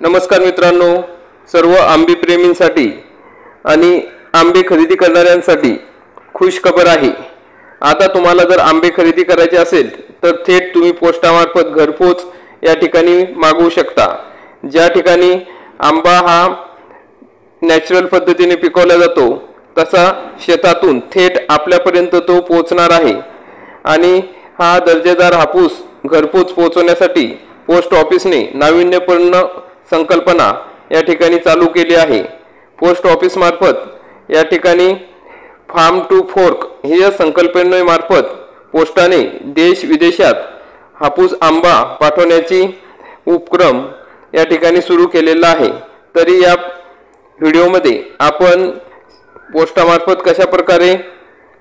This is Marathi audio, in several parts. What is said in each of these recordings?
नमस्कार मित्रांनो, सर्व आंबे प्रेमींसाठी आणि आंबे खरेदी करणाऱ्यांसाठी खुश खबर आहे। आता तुम्हाला जर आंबे खरेदी करायचे असेल तर थेट तुम्ही पोस्टामार्फत घरपोच या ठिकाणी मागवू शकता। ज्या ठिकाणी आंबा हा नॅचरल पद्धतीने पिकवला जातो तसा शेतातून थेट आपल्यापर्यंत तो पोहोचणार आहे। आणि हा दर्जेदार हापूस घरपोच पोहोचवण्यासाठी पोस्ट ऑफिसने नाविन्यपूर्ण संकल्पना या ठिकाणी चालू केली आहे। पोस्ट ऑफिस मार्फत या ठिकाणी फार्म टू फोर्क ही संकल्पनेमार्फत पोस्टाने देश विदेशात हापूस आंबा पाठवण्याची उपक्रम या ठिकाणी सुरू केलेला आहे। तरी या व्हिडिओमध्ये आपण पोस्टामार्फत कशा प्रकारे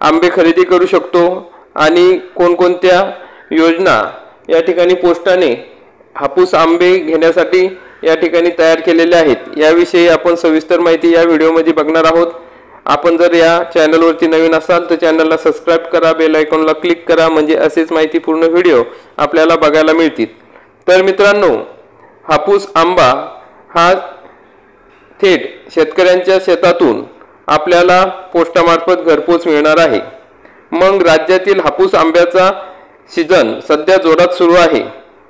आंबे खरेदी करू शकतो आणि कोणकोणत्या योजना या ठिकाणी पोस्टाने हापूस आंबे घेण्यासाठी या ठिकाणी तयार केलेले आहेत याविषयी आपण सविस्तर माहिती या व्हिडिओमध्ये बघणार आहोत। आपण जर या चॅनलवरती नवीन असाल तर चॅनलला सबस्क्राइब करा, बेल आयकॉनला क्लिक करा, म्हणजे असेच माहितीपूर्ण व्हिडिओ आपल्याला बघायला मिळतील। तर मित्रांनो, हापूस आंबा हा थेट शेतकऱ्यांच्या शेतातून आपल्याला पोस्टामार्फत घरपोच मिळणार आहे। मग राज्यातील हापूस आंब्याचा सीजन सध्या जोरात सुरू आहे।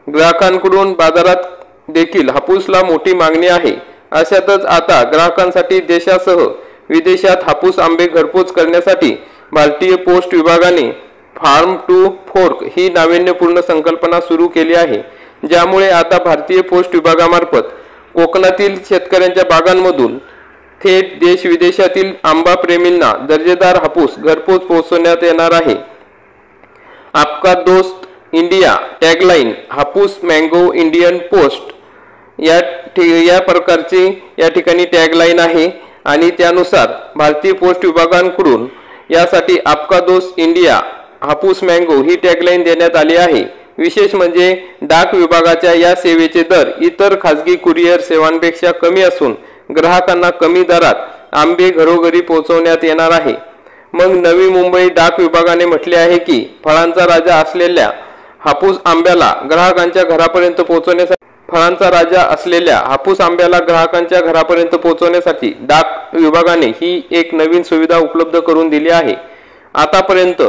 ग्राहकांकडून बाजारात देखील हापूसला मोठी मागणी आहे। अशातच आता ग्राहकांसाठी देशासह विदेशात हापूस आंबे घरपोच करण्यासाठी भारतीय पोस्ट विभागाने फार्म टू फोर्क ही नाविन्यपूर्ण संकल्पना सुरू केली आहे। ज्यामुळे आता भारतीय पोस्ट विभागामार्फत कोकणातील शेतकऱ्यांच्या बागांमधून थेट देश विदेशातील आंबा प्रेमींना दर्जेदार हापूस घरपोच पोहोचवण्यात येणार आहे। आपका दोस्त इंडिया टॅगलाइन हापूस मँगो इंडियन पोस्ट या प्रकारची या ठिकाणी टॅगलाइन आहे। आणि त्यानुसार भारतीय पोस्ट विभागांकडून यासाठी आपका दोस्त इंडिया हापूस मँगो ही टॅगलाइन देण्यात आली आहे। विशेष म्हणजे डाक विभागाच्या या सेवेचे दर इतर खाजगी कुरिअर सेवांपेक्षा कमी असून ग्राहकांना कमी दरात आंबे घरोघरी पोहोचवण्यात येणार आहे। मग नवी मुंबई डाक विभागाने म्हटले आहे की फळांचा राजा असलेल्या हापूस आंब्याला ग्राहकांच्या घरापर्यंत पोहोचवण्यासाठी डाक विभागाने ही एक नवीन सुविधा उपलब्ध करून दिली आहे। आतापर्यंत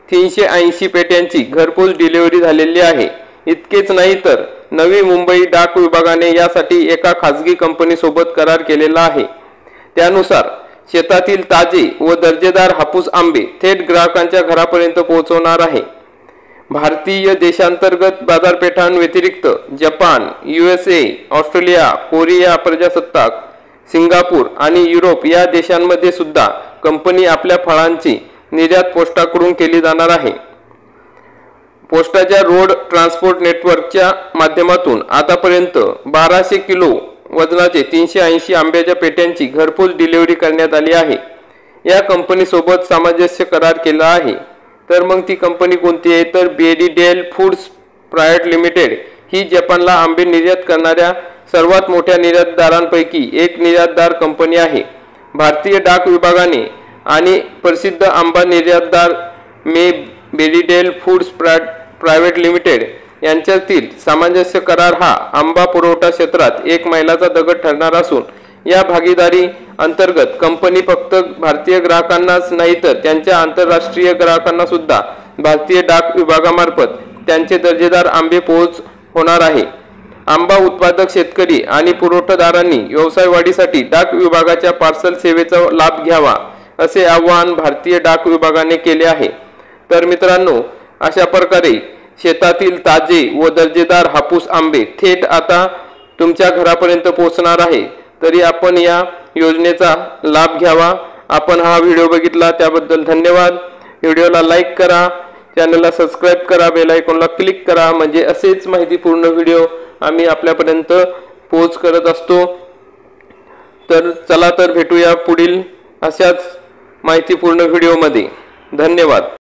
380 पेट्यांची घरपोच डिलिव्हरी झालेली आहे। इतकेच नाही तर नवी मुंबई डाक विभागाने यासाठी एका खाजगी कंपनीसोबत करार केलेला आहे। त्यानुसार शेतातील ताजे व दर्जेदार हापूस आंबे थेट ग्राहकांच्या घरापर्यंत पोहोचवणार आहे। भारतीय देशांतर्गत बाजारपेठांव्यतिरिक्त जपान, USA, ऑस्ट्रेलिया, कोरिया प्रजासत्ताक, सिंगापूर आणि युरोप या देशांमध्ये सुद्धा कंपनी आपल्या फळांची निर्यात पोस्टाकडून केली जाणार आहे। पोस्टाच्या रोड ट्रान्सपोर्ट नेटवर्कच्या माध्यमातून आतापर्यंत 1200 किलो वजनाचे 380 आंब्याच्या पेट्यांची घरपोच डिलिव्हरी करण्यात आली आहे। या कंपनीसोबत सामंजस्य करार केला आहे। तर मग ती कंपनी कोणती आहे तर बेरीडेल फूड्स प्रायव्हेट लिमिटेड ही जपानला आंबे निर्यात करणाऱ्या सर्वात मोठ्या निर्यातदारांपैकी एक निर्यातदार कंपनी आहे। भारतीय डाक विभागाने आणि प्रसिद्ध आंबा निर्यातदार बेरीडेल फूड्स प्रायव्हेट लिमिटेड यांच्यातील सामंजस्य करार हा आंबा पुरवठा क्षेत्रात एक मैलाचा दगड ठरणार असून या भागीदारी अंतर्गत कंपनी फक्त भारतीय ग्राहकांनाच नाही तर त्यांच्या आंतरराष्ट्रीय ग्राहकांना सुद्धा भारतीय डाक विभागामार्फत त्यांचे दर्जेदार आंबे पोहोच होणार आहे। आंबा उत्पादक शेतकरी आणि पुरवठादारांनी व्यवसाय वाढीसाठी डाक विभागाच्या पार्सल सेवेचा लाभ घ्यावा असे आवाहन भारतीय डाक विभागाने केले आहे। तर मित्रांनो, अशा प्रकारे शेतातील ताजे व दर्जेदार हापूस आंबे थेट आता तुमच्या घरापर्यंत पोहोचणार आहे। तरी आपण या योजनेचा लाभ घ्यावा। आपण हा व्हिडिओ बघितला त्याबद्दल धन्यवाद। व्हिडिओला लाईक करा, चॅनलला सबस्क्राइब करा, बेल आयकॉनला क्लिक करा, म्हणजे असेच माहितीपूर्ण व्हिडिओ आम्ही आपल्यापर्यंत पोहोच करत असतो। तर चला तर भेटूया पुढील अशाच माहितीपूर्ण व्हिडिओमध्ये। धन्यवाद।